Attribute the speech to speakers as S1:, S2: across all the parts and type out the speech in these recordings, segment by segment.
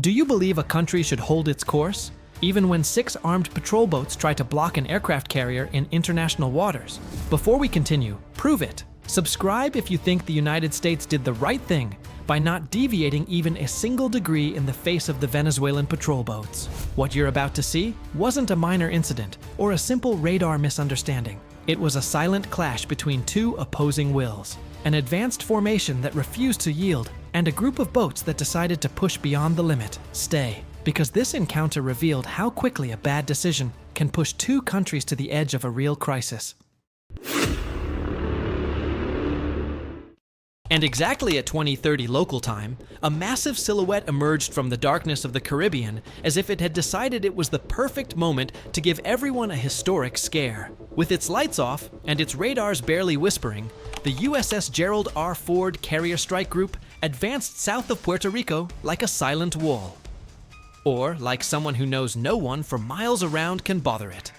S1: Do you believe a country should hold its course, even when 6 armed patrol boats try to block an aircraft carrier in international waters? Before we continue, prove it. Subscribe if you think the United States did the right thing by not deviating even a single degree in the face of the Venezuelan patrol boats. What you're about to see wasn't a minor incident or a simple radar misunderstanding. It was a silent clash between 2 opposing wills, an advanced formation that refused to yield, and a group of boats that decided to push beyond the limit. Stay, because this encounter revealed how quickly a bad decision can push 2 countries to the edge of a real crisis. And exactly at 2030 local time, a massive silhouette emerged from the darkness of the Caribbean as if it had decided it was the perfect moment to give everyone a historic scare. With its lights off and its radars barely whispering, the USS Gerald R carrier strike group advanced south of Puerto Rico like a silent wall. Or like someone who knows no one for miles around can bother it.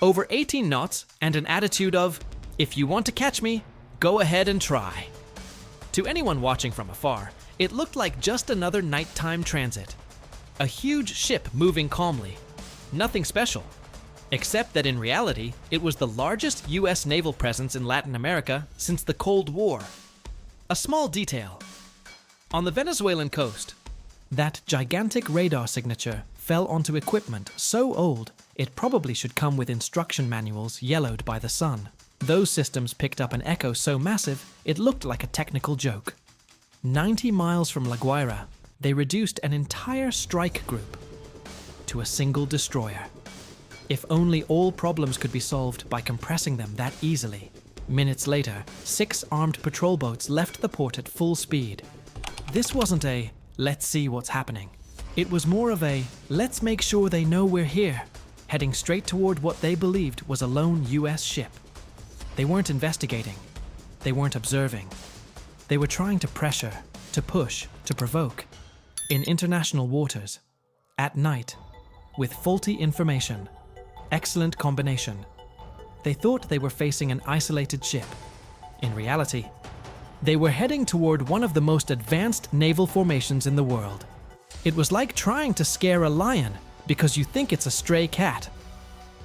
S1: Over 18 knots and an attitude of, if you want to catch me, go ahead and try. To anyone watching from afar, it looked like just another nighttime transit. A huge ship moving calmly. Nothing special. Except that in reality, it was the largest US naval presence in Latin America since the Cold War. A small detail. On the Venezuelan coast, that gigantic radar signature fell onto equipment so old it probably should come with instruction manuals yellowed by the sun. Those systems picked up an echo so massive, it looked like a technical joke. 90 miles from La Guaira, they reduced an entire strike group to a single destroyer. If only all problems could be solved by compressing them that easily. Minutes later, 6 armed patrol boats left the port at full speed. This wasn't a, let's see what's happening. It was more of a, let's make sure they know we're here, heading straight toward what they believed was a lone US ship. They weren't investigating. They weren't observing. They were trying to pressure, to push, to provoke. In international waters, at night, with faulty information, excellent combination. They thought they were facing an isolated ship. In reality, they were heading toward one of the most advanced naval formations in the world. It was like trying to scare a lion because you think it's a stray cat.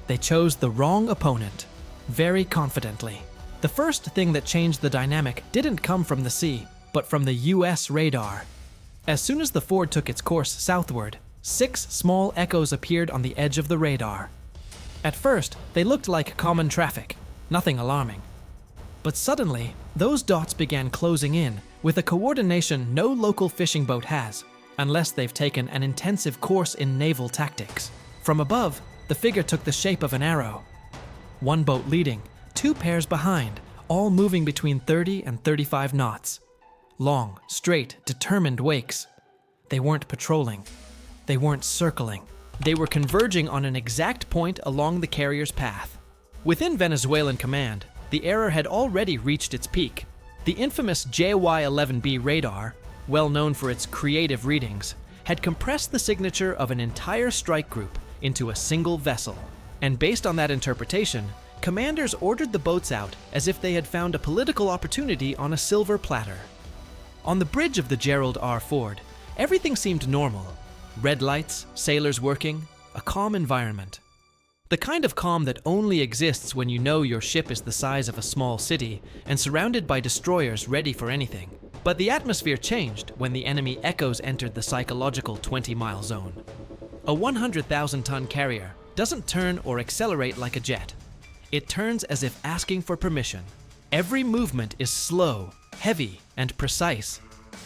S1: They chose the wrong opponent. Very confidently. The first thing that changed the dynamic didn't come from the sea, but from the US radar. As soon as the Ford took its course southward, 6 small echoes appeared on the edge of the radar. At first, they looked like common traffic, nothing alarming. But suddenly, those dots began closing in with a coordination no local fishing boat has, unless they've taken an intensive course in naval tactics. From above, the figure took the shape of an arrow. 1 boat leading, 2 pairs behind, all moving between 30 and 35 knots. Long, straight, determined wakes. They weren't patrolling. They weren't circling. They were converging on an exact point along the carrier's path. Within Venezuelan command, the error had already reached its peak. The infamous JY-11B radar, well known for its creative readings, had compressed the signature of an entire strike group into a single vessel. And based on that interpretation, commanders ordered the boats out as if they had found a political opportunity on a silver platter. On the bridge of the Gerald R. Ford, everything seemed normal. Red lights, sailors working, a calm environment. The kind of calm that only exists when you know your ship is the size of a small city and surrounded by destroyers ready for anything. But the atmosphere changed when the enemy echoes entered the psychological 20-mile zone. A 100,000-ton carrier doesn't turn or accelerate like a jet. It turns as if asking for permission. Every movement is slow, heavy, and precise.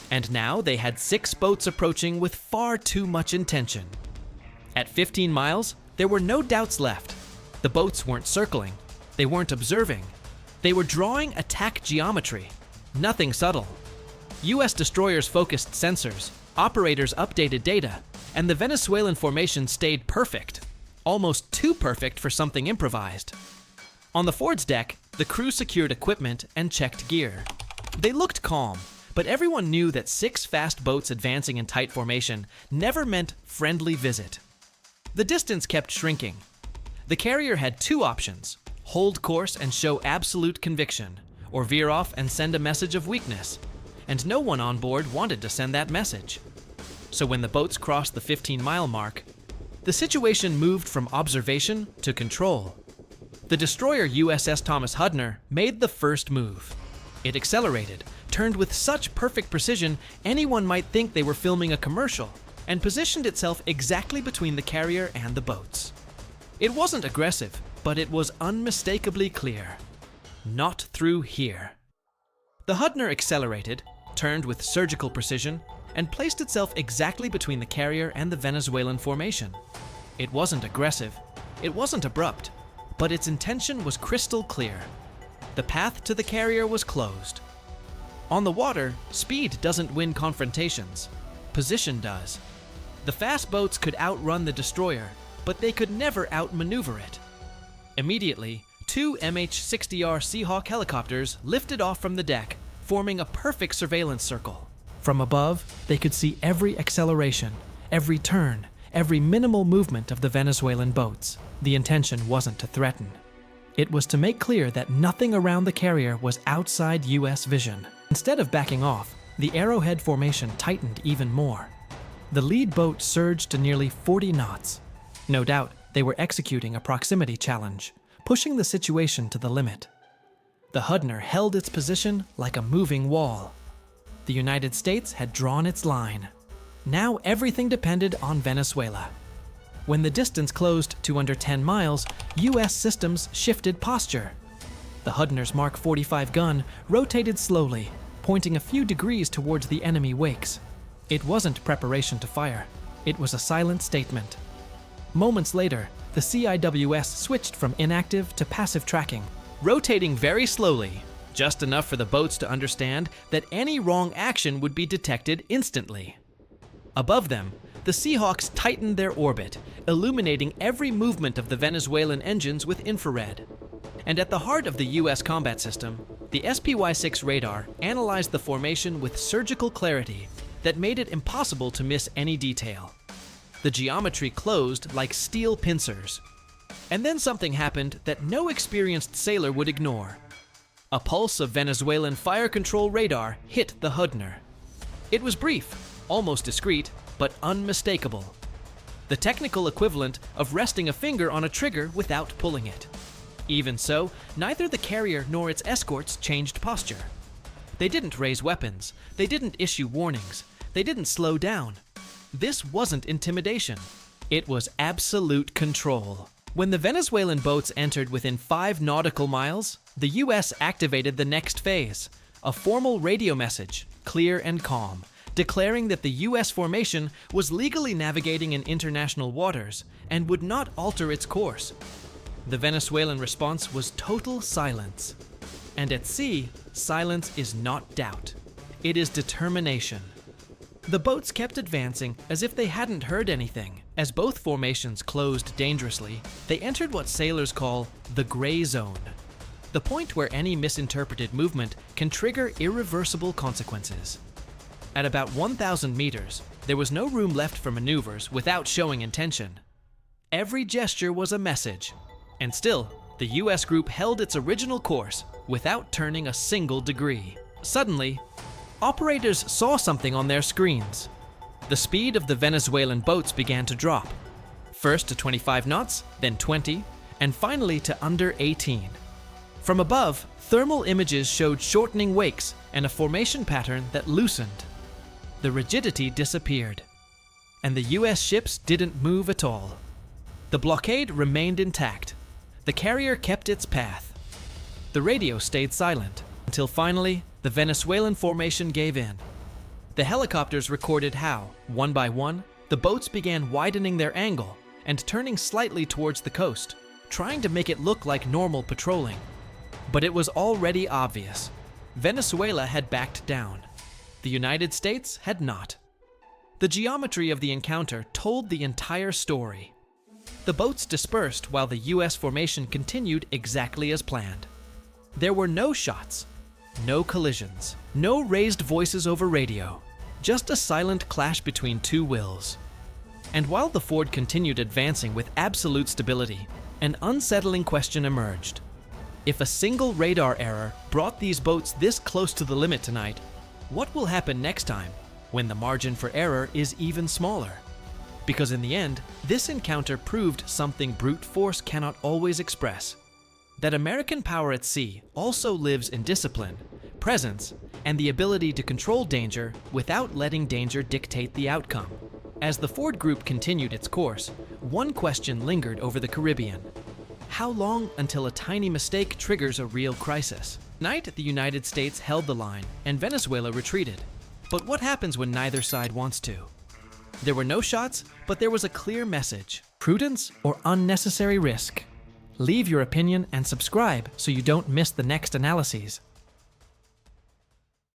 S1: And now they had 6 boats approaching with far too much intention. At 15 miles, there were no doubts left. The boats weren't circling. They weren't observing. They were drawing attack geometry. Nothing subtle. US destroyers focused sensors, operators updated data, and the Venezuelan formation stayed perfect. Almost too perfect for something improvised. On the Ford's deck, the crew secured equipment and checked gear. They looked calm, but everyone knew that 6 fast boats advancing in tight formation never meant friendly visit. The distance kept shrinking. The carrier had 2 options: hold course and show absolute conviction, or veer off and send a message of weakness. And no one on board wanted to send that message. so when the boats crossed the 15-mile mark, the situation moved from observation to control. The destroyer USS Thomas Hudner made the first move. It accelerated, turned with such perfect precision anyone might think they were filming a commercial, and positioned itself exactly between the carrier and the boats. It wasn't aggressive, but it was unmistakably clear. Not through here. The Hudner accelerated, turned with surgical precision, and placed itself exactly between the carrier and the Venezuelan formation. It wasn't aggressive, it wasn't abrupt, but its intention was crystal clear. The path to the carrier was closed. On the water, speed doesn't win confrontations. Position does. The fast boats could outrun the destroyer, but they could never outmaneuver it. Immediately, two MH-60R Seahawk helicopters lifted off from the deck, forming a perfect surveillance circle. From above, they could see every acceleration, every turn, every minimal movement of the Venezuelan boats. The intention wasn't to threaten. It was to make clear that nothing around the carrier was outside US vision. Instead of backing off, the arrowhead formation tightened even more. The lead boat surged to nearly 40 knots. No doubt, they were executing a proximity challenge, pushing the situation to the limit. The Hudner held its position like a moving wall. The United States had drawn its line. Now everything depended on Venezuela. When the distance closed to under 10 miles, US systems shifted posture. The Hudner's Mark 45 gun rotated slowly, pointing a few degrees towards the enemy wakes. It wasn't preparation to fire. It was a silent statement. Moments later, the CIWS switched from inactive to passive tracking, rotating very slowly, just enough for the boats to understand that any wrong action would be detected instantly. Above them, the Seahawks tightened their orbit, illuminating every movement of the Venezuelan engines with infrared. And at the heart of the US combat system, the SPY-6 radar analyzed the formation with surgical clarity that made it impossible to miss any detail. The geometry closed like steel pincers. And then something happened that no experienced sailor would ignore. A pulse of Venezuelan fire control radar hit the Hudner. It was brief, almost discreet, but unmistakable. The technical equivalent of resting a finger on a trigger without pulling it. Even so, neither the carrier nor its escorts changed posture. They didn't raise weapons, they didn't issue warnings, they didn't slow down. This wasn't intimidation. It was absolute control. When the Venezuelan boats entered within 5 nautical miles, the US activated the next phase, a formal radio message, clear and calm, declaring that the US formation was legally navigating in international waters and would not alter its course. The Venezuelan response was total silence. And at sea, silence is not doubt. It is determination. The boats kept advancing as if they hadn't heard anything. As both formations closed dangerously, they entered what sailors call the gray zone, the point where any misinterpreted movement can trigger irreversible consequences. At about 1,000 meters, there was no room left for maneuvers without showing intention. Every gesture was a message, and still, the US group held its original course without turning a single degree. Suddenly, operators saw something on their screens. The speed of the Venezuelan boats began to drop, first to 25 knots, then 20, and finally to under 18. From above, thermal images showed shortening wakes and a formation pattern that loosened. The rigidity disappeared, and the US ships didn't move at all. The blockade remained intact. The carrier kept its path. The radio stayed silent, until finally, the Venezuelan formation gave in. The helicopters recorded how, one by one, the boats began widening their angle and turning slightly towards the coast, trying to make it look like normal patrolling. But it was already obvious. Venezuela had backed down. The United States had not. The geometry of the encounter told the entire story. The boats dispersed while the US formation continued exactly as planned. There were no shots, no collisions, no raised voices over radio, just a silent clash between two wills. And while the Ford continued advancing with absolute stability, an unsettling question emerged. If a single radar error brought these boats this close to the limit tonight, what will happen next time? when the margin for error is even smaller. Because in the end, this encounter proved something brute force cannot always express: that American power at sea also lives in discipline, presence, and the ability to control danger without letting danger dictate the outcome. As the Ford Group continued its course, one question lingered over the Caribbean: how long until a tiny mistake triggers a real crisis? Tonight, the United States held the line and Venezuela retreated. But what happens when neither side wants to? There were no shots, but there was a clear message: prudence or unnecessary risk. Leave your opinion and subscribe so you don't miss the next analyses.